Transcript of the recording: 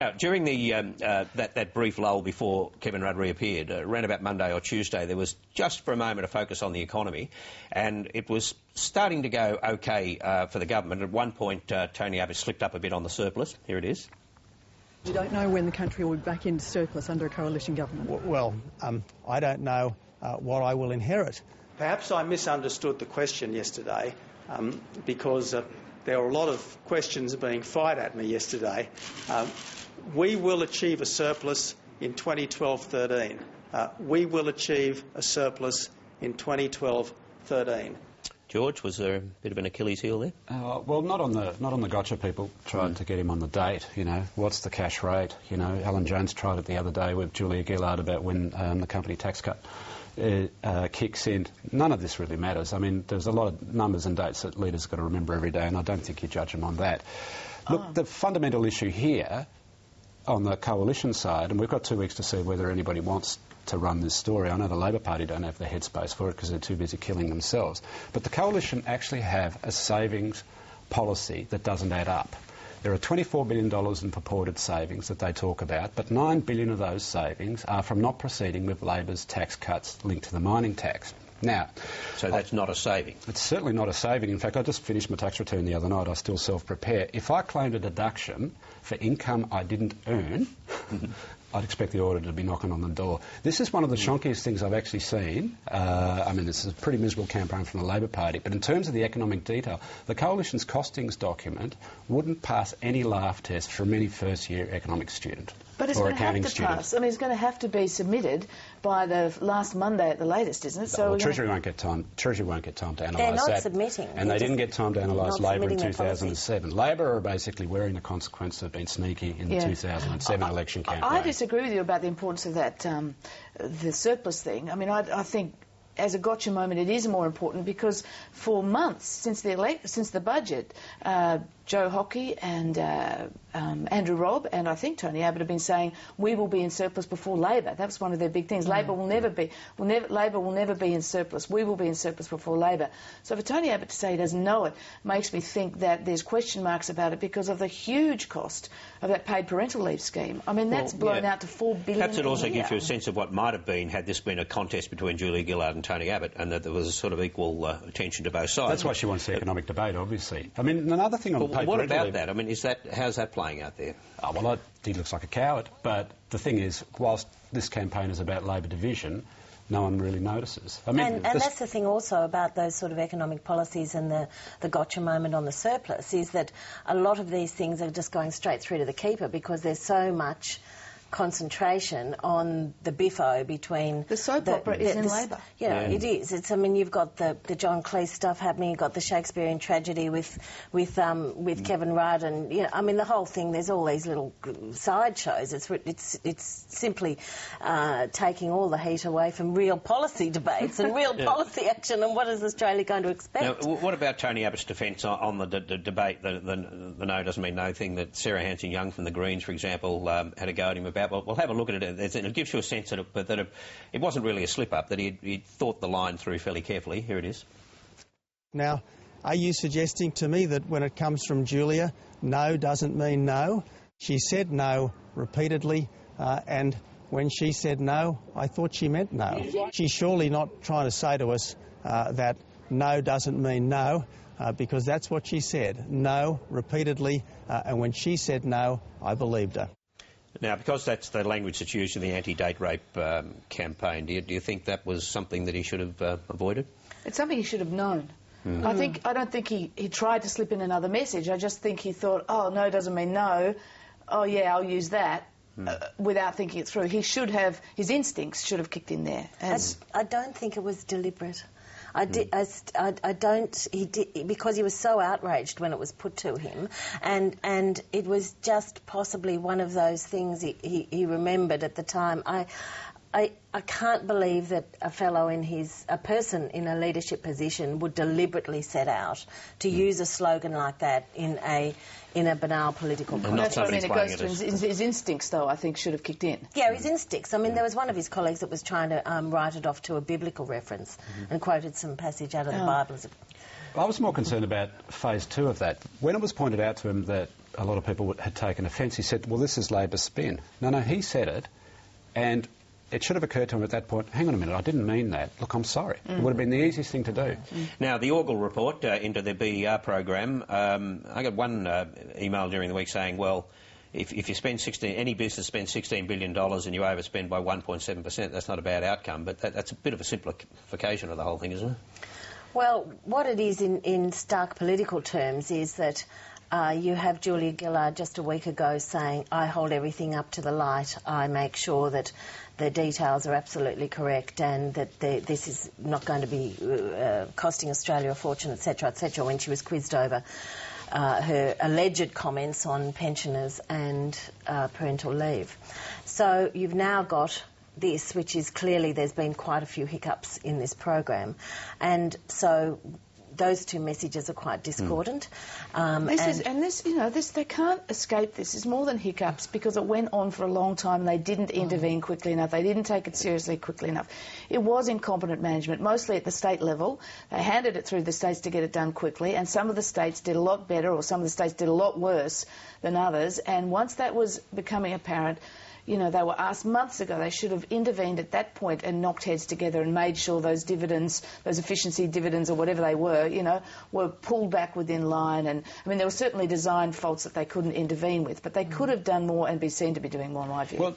Now, during the that brief lull before Kevin Rudd reappeared, around about Monday or Tuesday, there was just for a moment a focus on the economy, and it was starting to go okay for the government. At one point, Tony Abbott slipped up a bit on the surplus. Here it is. You don't know when the country will be back into surplus under a coalition government? Well, I don't know what I will inherit. Perhaps I misunderstood the question yesterday because there were a lot of questions being fired at me yesterday. We will achieve a surplus in 2012-13. We will achieve a surplus in 2012-13. George, was there a bit of an Achilles heel there? Well, not on the gotcha people tried to get him on the date, you know. What's the cash rate? You know, Alan Jones tried it the other day with Julia Gillard about when the company tax cut kicks in. None of this really matters. I mean, there's a lot of numbers and dates that leaders have got to remember every day, and I don't think you judge them on that. Look, the fundamental issue here on the coalition side, and we've got 2 weeks to see whether anybody wants to run this story. I know the Labor Party don't have the headspace for it because they're too busy killing themselves. But the coalition actually have a savings policy that doesn't add up. There are $24 billion in purported savings that they talk about, but $9 billion of those savings are from not proceeding with Labor's tax cuts linked to the mining tax. Now, so that's not a saving? It's certainly not a saving. In fact, I just finished my tax return the other night. I still self-prepare. If I claimed a deduction for income I didn't earn, I'd expect the auditor to be knocking on the door. This is one of the shonkiest things I've actually seen. I mean, this is a pretty miserable campaign from the Labor Party, but in terms of the economic detail, the Coalition's costings document wouldn't pass any laugh test from any first-year economics student. But it's or going to have accounting to student. pass. I mean, it's going to have to be submitted by the last Monday at the latest, isn't it? So well, Treasury won't get time. Treasury won't get time to analyse that. They're not submitting. And they didn't get time to analyse Labor in their 2007. Labor are basically wearing the consequence of being sneaky in the 2007 election campaign. I disagree with you about the importance of that, the surplus thing. I mean, I think as a gotcha moment it is more important because for months since the budget, Joe Hockey and Andrew Robb and I think Tony Abbott have been saying we will be in surplus before Labor. That was one of their big things. Labor will never be. Labor will never be in surplus. We will be in surplus before Labor. So for Tony Abbott to say he doesn't know it makes me think that there's question marks about it because of the huge cost of that paid parental leave scheme. I mean, that's blown out to $4 billion. Perhaps it also gives you a sense of what might have been had this been a contest between Julia Gillard and Tony Abbott, and that there was a sort of equal attention to both sides. That's why she wants the economic debate, obviously. I mean, another thing on paid what parental about leave, that? I mean, how's that playing out there? Oh, well, he looks like a coward. But the thing is, whilst this campaign is about Labor division, no one really notices. I mean, and that's the thing also about those sort of economic policies and the gotcha moment on the surplus is that a lot of these things are just going straight through to the keeper because there's so much concentration on the biffo between... The soap opera is in Labor. Yeah, it is. I mean, you've got the John Cleese stuff happening, you've got the Shakespearean tragedy with Kevin Rudd, and, you know, I mean, the whole thing, there's all these little sideshows. It's simply taking all the heat away from real policy debates and real policy action, and what is Australia going to expect? Now, what about Tony Abbott's defence on the debate, the no doesn't mean no thing that Sarah Hanson-Young from the Greens, for example, had a go at him about? Well, we'll have a look at it. It gives you a sense that it wasn't really a slip-up, that he'd thought the line through fairly carefully. Here it is. Now, are you suggesting to me that when it comes from Julia, no doesn't mean no? She said no repeatedly, and when she said no, I thought she meant no. She's surely not trying to say to us that no doesn't mean no, because that's what she said, no, repeatedly, and when she said no, I believed her. Now, because that's the language that's used in the anti-Daterape campaign, do you think that was something that he should have avoided? It's something he should have known. I don't think he tried to slip in another message. I just think he thought, oh, no doesn't mean no. Oh, yeah, I'll use that. Without thinking it through. His instincts should have kicked in there. I don't think it was deliberate. I don't. He did because he was so outraged when it was put to him, and it was just possibly one of those things he remembered at the time. I can't believe that a person in a leadership position would deliberately set out to use a slogan like that in a banal political context. That's what I mean. It goes to his instincts, though, I think, should have kicked in. Yeah, his instincts. I mean, there was one of his colleagues that was trying to write it off to a biblical reference and quoted some passage out of the Bible. I was more concerned about phase 2 of that. When it was pointed out to him that a lot of people had taken offence. He said, well, this is Labor's spin. No, he said it, and it should have occurred to him at that point, hang on a minute, I didn't mean that. Look, I'm sorry. It would have been the easiest thing to do. Now, the Orgel report into the BER program, I got one email during the week saying, well, if you spend any business spends $16 billion and you overspend by 1.7%, that's not a bad outcome, but that's a bit of a simplification of the whole thing, isn't it? Well, what it is in stark political terms is that you have Julia Gillard just a week ago saying, I hold everything up to the light, I make sure that the details are absolutely correct and that this is not going to be costing Australia a fortune, etc., when she was quizzed over her alleged comments on pensioners and parental leave. So you've now got this, which is clearly there's been quite a few hiccups in this program, and so those two messages are quite discordant. This they can't escape this. It's more than hiccups because it went on for a long time and they didn't intervene quickly enough. They didn't take it seriously quickly enough. It was incompetent management, mostly at the state level. They handed it through the states to get it done quickly, and some of the states did a lot better, or some of the states did a lot worse than others. And once that was becoming apparent, they were asked months ago, they should have intervened at that point and knocked heads together and made sure those dividends, those efficiency dividends or whatever they were pulled back within line. And, I mean, there were certainly design faults that they couldn't intervene with, but they could have done more and be seen to be doing more, in my view. Well,